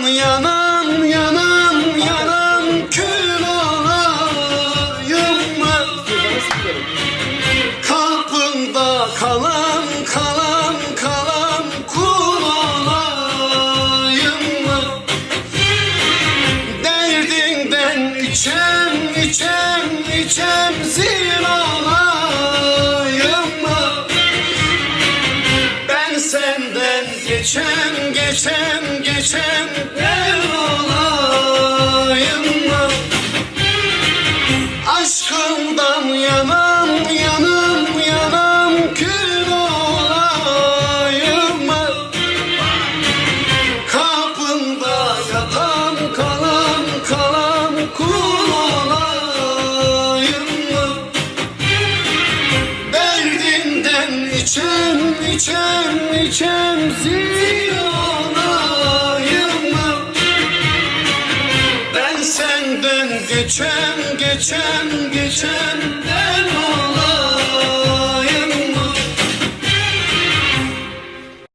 yanam yanam yanam kül olayım mı? Kapında kalan kalan kalan kul olayım mı? Derdinden içem içem içem zil olayım mı? Ben senden geçem geçem geçem el olayım mı? Aşkımdan yanam yanam yanam kül olayım mı? Kapında yatan kalan kalan kul olayım mı? Derdinden içem içem içem zil olayım mı? Ben senden geçem geçem geçem